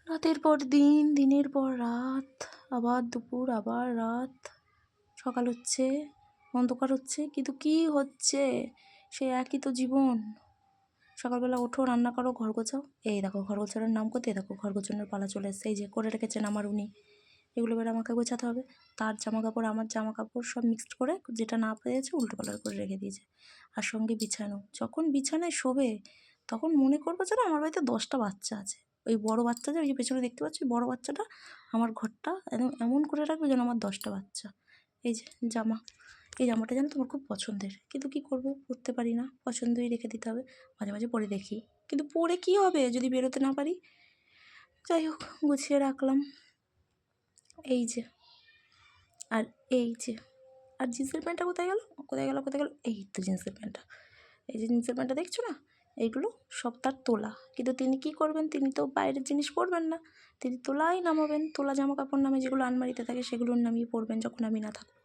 রাতের পর দিন, দিনের পর রাত, আবার দুপুর, আবার রাত, সকাল হচ্ছে, অন্ধকার হচ্ছে, কিন্তু কি হচ্ছে? সেই একই তো জীবন। সকালবেলা ওঠো, রান্না করো, ঘর গোছাও। এই দেখো ঘর গোছানোর নাম করতে দেখো ঘর গোছানোর পালা চলে এসছে। এই যে করে রেখেছেন আমার উনি, এগুলো এবার আমাকে গোছাতে হবে। তার জামা কাপড় আমার জামা কাপড় সব মিক্সড করে যেটা না পেয়েছে উল্টো পাল্টা করে রেখে দিয়েছে। আর সঙ্গে বিছানো, যখন বিছানায় শোবে তখন মনে করবো যেন আমার বাড়িতে 10টা বাচ্চা আছে। ওই বড় বাচ্চা যে ওই যে পেছনে দেখতে পাচ্ছি, বড় বাচ্চাটা আমার ঘরটা এমন করে রাখবে যেন আমার 10টা বাচ্চা। এই যে জামা, এই জামাটা যেন তোমার খুব পছন্দের, কিন্তু কি করব, পরতে পারি না, পছন্দই রেখে দিতে হবে। মাঝে মাঝে পরে দেখি, কিন্তু পরে কি হবে যদি বেরোতে না পারি? যাই হোক, গুছিয়ে রাখলাম। এই যে, আর এই যে, আর জিন্সের প্যান্টটা কোথায় গেল, কোথায় গেল, কোথায় গেল? এই তো জিন্সের প্যান্টটা, এই যে জিন্সের প্যান্টটা দেখছো না, এইগুলো সব তার তোলা। কিন্তু তিনি কি করবেন, তিনি তো বাইরের জিনিস পরবেন না, তিনি তোলাই নামাবেন। তোলা জামা কাপড় নামে যেগুলো আলমারিতে থাকে সেগুলো নামিয়ে পরবেন যখন আমি না থাকবো।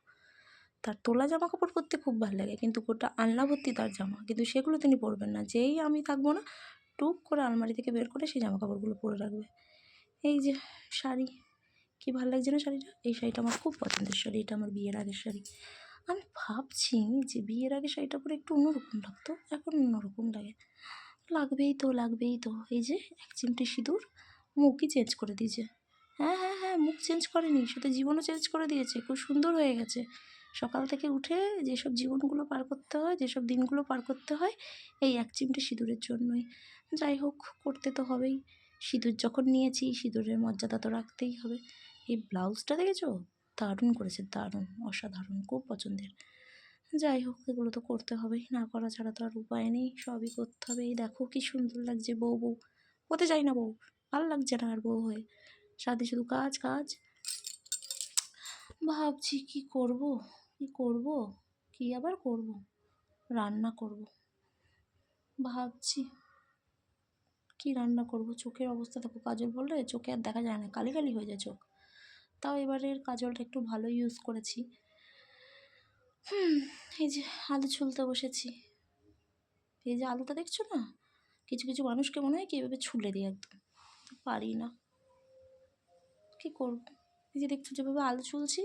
তার তোলা জামা কাপড় পরতে খুব ভালো লাগে, কিন্তু গোটা আলনা ভর্তি তার জামা, কিন্তু সেগুলো তিনি পরবেন না। যেই আমি থাকবো না, টুক করে আলমারি থেকে বের করে সেই জামা কাপড়গুলো পরে রাখবে। এই যে শাড়ি, কী ভালো লাগছে না শাড়িটা? এই শাড়িটা আমার খুব পছন্দের শাড়ি, এটা আমার বিয়ের আগের শাড়ি। আমি ভাবছি যে বিয়ের আগে শাড়িটা পরে একটু অন্যরকম লাগতো, এখন অন্যরকম লাগে। লাগবেই তো, লাগবেই তো। এই যে এক চিমটি সিঁদুর, মুখই চেঞ্জ করে দিয়েছে। হ্যাঁ হ্যাঁ হ্যাঁ, মুখ চেঞ্জ করেনি, সাথে জীবনও চেঞ্জ করে দিয়েছে, খুব সুন্দর হয়ে গেছে। সকাল থেকে উঠে যেসব জীবনগুলো পার করতে হয়, যেসব দিনগুলো পার করতে হয়, এই এক চিমটে সিঁদুরের জন্যই। যাই হোক, করতে তো হবেই। সিঁদুর যখন নিয়েছি, সিঁদুরের মর্যাদা তো রাখতেই হবে। এই ব্লাউজটা দেখেছো, দারুণ করেছে, দারুণ, অসাধারণ, খুব পছন্দের। যাই হোক, এগুলো তো করতে হবেই, না করা ছাড়া তো আর উপায় নেই, সবই করতে হবে। এই দেখো কি সুন্দর লাগছে, বউ বউ হতে চাই না, বউ ভালো লাগছে না আর বউ হয়ে, সাথে শুধু কাজ কাজ। ভাবছি কি করব, কি করব, কি আবার করব, রান্না করব ভাবছি, কি রান্না করব। চোখের অবস্থা দেখো, কাজল বললে চোখে আর দেখা যায় না, কালি কালি হয়ে যায় চোখ। তাও এবারের কাজলটা একটু ভালো ইউজ করেছি। এই যে আলু ছুলতে বসেছি, এই যে আলুটা দেখছো না, কিছু কিছু মানুষকে মনে হয় কি এভাবে ছুলে দিই, একদম পারি না, কী করব। এই যে দেখছো যেভাবে আলু ছুলছি,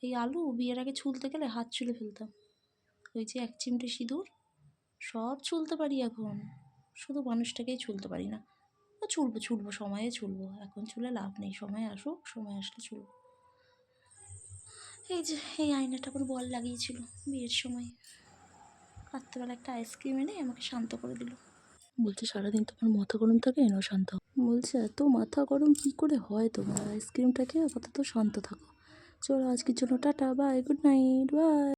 এই আলু বিয়ের আগে ছুলতে গেলে হাত ছুলে ফেলতাম। ওই যে এক চিমটে সিঁদুর, সব ছুলতে পারি এখন, শুধু মানুষটাকেই ছুলতে পারি না। ও ছুলবো ছুলবো, সময়ে ছুলবো, এখন ছুলে লাভ নেই, সময় আসুক, সময় আসলে ছুলবো। এই যে এই আয়নাটা আমার বল লাগিয়েছিল বিয়ের সময়, রাত্রেবেলা একটা আইসক্রিম এনে আমাকে শান্ত করে দিল। বলছে সারাদিন তোমার মাথা গরম থাকে, এনাও শান্ত। বলছে এত মাথা গরম কী করে হয় তোমার, আইসক্রিমটাকে আপাতত শান্ত থাকো। চলো আজকের জন্য tata, bye, good night, by.